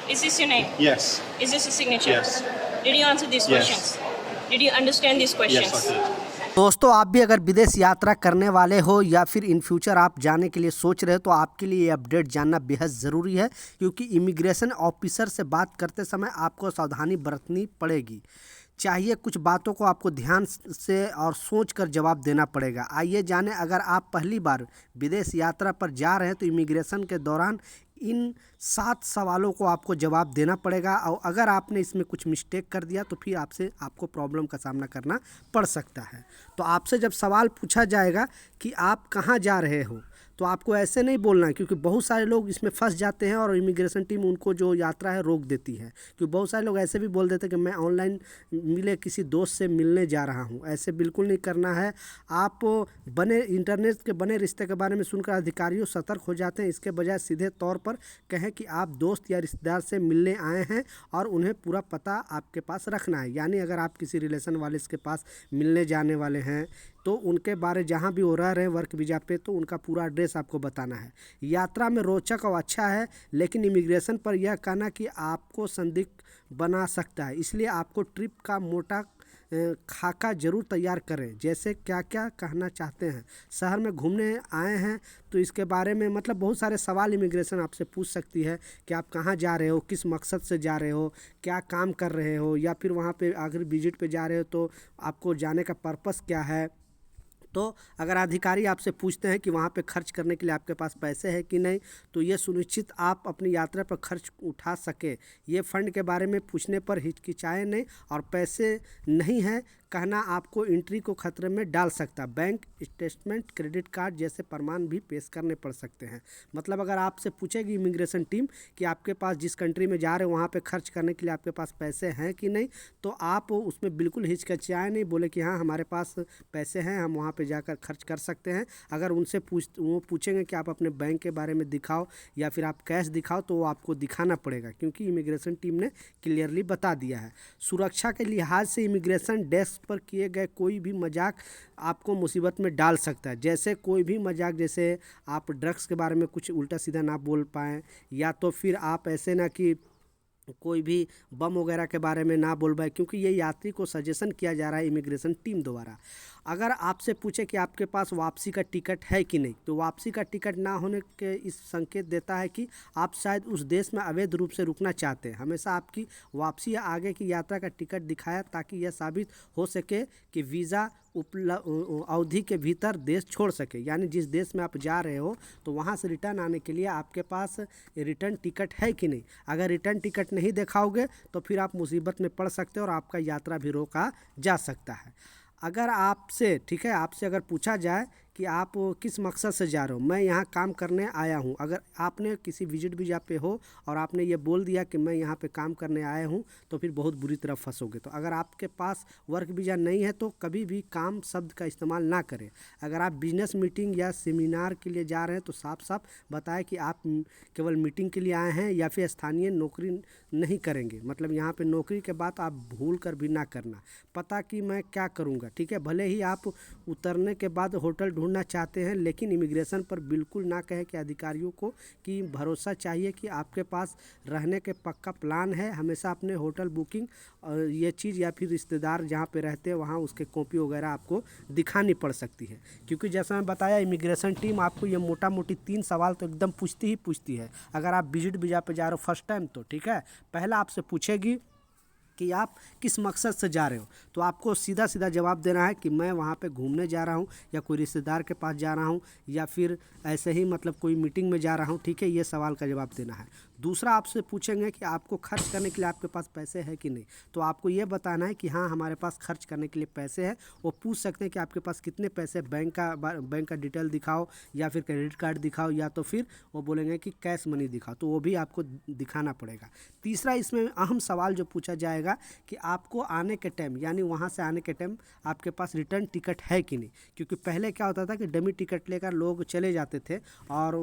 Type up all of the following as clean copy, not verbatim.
Is this your name? Yes. Is this a signature? Yes. Did you answer these Yes. questions? Did you understand these questions? Yes, I did. दोस्तों, आप भी अगर विदेश यात्रा करने वाले हो या फिर इन फ्यूचर आप जाने के लिए सोच रहे हो तो आपके लिए ये अपडेट जानना बेहद ज़रूरी है, क्योंकि इमिग्रेशन ऑफिसर से बात करते समय आपको सावधानी बरतनी पड़ेगी। चाहिए कुछ बातों को आपको ध्यान से और सोच कर जवाब देना पड़ेगा। आइए जाने, अगर आप पहली बार विदेश यात्रा पर जा रहे हैं तो इमिग्रेशन के दौरान इन 7 सवालों को आपको जवाब देना पड़ेगा, और अगर आपने इसमें कुछ मिस्टेक कर दिया तो फिर आपको प्रॉब्लम का सामना करना पड़ सकता है। तो आपसे जब सवाल पूछा जाएगा कि आप कहाँ जा रहे हो, तो आपको ऐसे नहीं बोलना है, क्योंकि बहुत सारे लोग इसमें फंस जाते हैं और इमिग्रेशन टीम उनको जो यात्रा है रोक देती है। क्योंकि बहुत सारे लोग ऐसे भी बोल देते हैं कि मैं ऑनलाइन मिले किसी दोस्त से मिलने जा रहा हूं। ऐसे बिल्कुल नहीं करना है। आप इंटरनेट के बने रिश्ते के बारे में सुनकर अधिकारियों सतर्क हो जाते हैं। इसके बजाय सीधे तौर पर कहें कि आप दोस्त या रिश्तेदार से मिलने आए हैं और उन्हें पूरा पता आपके पास रखना है। यानी अगर आप किसी रिलेशन वाले के पास मिलने जाने वाले हैं तो उनके बारे जहाँ भी वो रह रहे हैं वर्क वीज़ा पे, तो उनका पूरा एड्रेस आपको बताना है। यात्रा में रोचक और अच्छा है, लेकिन इमिग्रेशन पर यह कहना कि आपको संदिग्ध बना सकता है। इसलिए आपको ट्रिप का मोटा खाका ज़रूर तैयार करें, जैसे क्या क्या कहना चाहते हैं। शहर में घूमने आए हैं तो इसके बारे में मतलब बहुत सारे सवाल इमिग्रेशन आपसे पूछ सकती है कि आप कहाँ जा रहे हो, किस मकसद से जा रहे हो, क्या काम कर रहे हो, या फिर वहाँ पे अगर विजिट पे जा रहे हो तो आपको जाने का पर्पस क्या है। तो अगर अधिकारी आपसे पूछते हैं कि वहाँ पे खर्च करने के लिए आपके पास पैसे हैं कि नहीं, तो ये सुनिश्चित आप अपनी यात्रा पर खर्च उठा सके। ये फ़ंड के बारे में पूछने पर हिचकिचाएं नहीं, और पैसे नहीं है कहना आपको एंट्री को खतरे में डाल सकता। बैंक स्टेटमेंट, क्रेडिट कार्ड जैसे प्रमाण भी पेश करने पड़ सकते हैं। मतलब अगर आपसे पूछेगी इमिग्रेशन टीम कि आपके पास जिस कंट्री में जा रहे हो वहाँ पे खर्च करने के लिए आपके पास पैसे हैं कि नहीं, तो आप उसमें बिल्कुल हिचकिचाएं नहीं, बोले कि हाँ हमारे पास पैसे हैं, हम वहाँ पे जाकर खर्च कर सकते हैं। अगर उनसे वो पूछेंगे कि आप अपने बैंक के बारे में दिखाओ या फिर आप कैश दिखाओ, तो वो आपको दिखाना पड़ेगा, क्योंकि इमिग्रेशन टीम ने क्लियरली बता दिया है। सुरक्षा के लिहाज से इमिग्रेशन डेस्क पर किए गए कोई भी मजाक आपको मुसीबत में डाल सकता है। जैसे कोई भी मजाक, जैसे आप ड्रग्स के बारे में कुछ उल्टा सीधा ना बोल पाएँ, या तो फिर आप ऐसे ना कि कोई भी बम वगैरह के बारे में ना बोल पाए, क्योंकि ये यात्री को सजेशन किया जा रहा है इमिग्रेशन टीम द्वारा। अगर आपसे पूछे कि आपके पास वापसी का टिकट है कि नहीं, तो वापसी का टिकट ना होने के इस संकेत देता है कि आप शायद उस देश में अवैध रूप से रुकना चाहते हैं। हमेशा आपकी वापसी या आगे की यात्रा का टिकट दिखाया, ताकि यह साबित हो सके कि वीज़ा अवधि के भीतर देश छोड़ सके। यानी जिस देश में आप जा रहे हो तो वहाँ से रिटर्न आने के लिए आपके पास रिटर्न टिकट है कि नहीं। अगर रिटर्न टिकट नहीं दिखाओगे तो फिर आप मुसीबत में पड़ सकते हो और आपका यात्रा भी रोका जा सकता है। अगर आपसे आपसे अगर पूछा जाए कि आप किस मकसद से जा रहे हो, मैं यहाँ काम करने आया हूँ। अगर आपने किसी विजिट वीज़ा पे हो और आपने ये बोल दिया कि मैं यहाँ पे काम करने आया हूँ, तो फिर बहुत बुरी तरह फंसोगे। तो अगर आपके पास वर्क वीज़ा नहीं है तो कभी भी काम शब्द का इस्तेमाल ना करें। अगर आप बिजनेस मीटिंग या सेमिनार के लिए जा रहे हैं तो साफ साफ बताएं कि आप केवल मीटिंग के लिए आए हैं या फिर स्थानीय नौकरी नहीं करेंगे। मतलब यहाँ पर नौकरी के बाद आप भूल कर भी ना करना। पता कि मैं क्या करूँगा, ठीक है। भले ही आप उतरने के बाद होटल ढूंढना चाहते हैं, लेकिन इमिग्रेशन पर बिल्कुल ना कहें कि अधिकारियों को कि भरोसा चाहिए कि आपके पास रहने के पक्का प्लान है। हमेशा अपने होटल बुकिंग और ये चीज़ या फिर रिश्तेदार जहाँ पे रहते हैं वहाँ उसके कॉपी वगैरह आपको दिखानी पड़ सकती है, क्योंकि जैसा मैं बताया इमिग्रेशन टीम आपको ये मोटा मोटी 3 सवाल तो एकदम पूछती है। अगर आप विजिट वीज़ा पे जा रहे हो फर्स्ट टाइम तो ठीक है, पहला आपसे पूछेगी कि आप किस मकसद से जा रहे हो, तो आपको सीधा सीधा जवाब देना है कि मैं वहाँ पे घूमने जा रहा हूँ, या कोई रिश्तेदार के पास जा रहा हूँ, या फिर ऐसे ही मतलब कोई मीटिंग में जा रहा हूँ, ठीक है। ये सवाल का जवाब देना है। दूसरा आपसे पूछेंगे कि आपको खर्च करने के लिए आपके पास पैसे हैं कि नहीं, तो आपको ये बताना है कि हाँ हमारे पास खर्च करने के लिए पैसे हैं। वो पूछ सकते हैं कि आपके पास कितने पैसे, बैंक का डिटेल दिखाओ या फिर क्रेडिट कार्ड दिखाओ, या तो फिर वो बोलेंगे कि कैश मनी दिखाओ, तो वो भी आपको दिखाना पड़ेगा। तीसरा इसमें अहम सवाल जो पूछा जाएगा कि आपको आने के टाइम, यानी वहाँ से आने के टाइम आपके पास रिटर्न टिकट है कि नहीं। क्योंकि पहले क्या होता था कि डमी टिकट लेकर लोग चले जाते थे और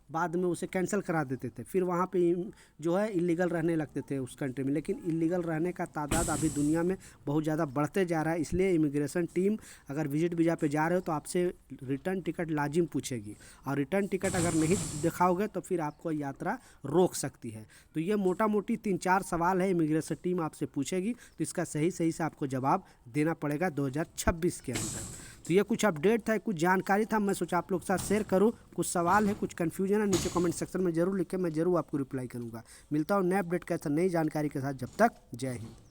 बाद में उसे कैंसिल करा देते थे, फिर वहाँ पे जो है इलीगल रहने लगते थे उस कंट्री में। लेकिन इलीगल रहने का तादाद अभी दुनिया में बहुत ज़्यादा बढ़ते जा रहा है, इसलिए इमिग्रेशन टीम अगर विजिट वीज़ा पे जा रहे हो तो आपसे रिटर्न टिकट लाजिम पूछेगी, और रिटर्न टिकट अगर नहीं दिखाओगे तो फिर आपको यात्रा रोक सकती है। तो ये मोटा मोटी 3-4 सवाल है इमिग्रेशन टीम आपसे पूछेगी, तो इसका सही से आपको जवाब देना पड़ेगा 2026 के अंदर। तो ये कुछ अपडेट था, कुछ जानकारी था, मैं सोचा आप लोग के साथ शेयर करूँ। कुछ सवाल है, कुछ कन्फ्यूजन है, नीचे कमेंट सेक्शन में जरूर लिखें, मैं जरूर आपको रिप्लाई करूँगा। मिलता हूँ नए अपडेट के साथ, नई जानकारी के साथ। जब तक जय हिंद।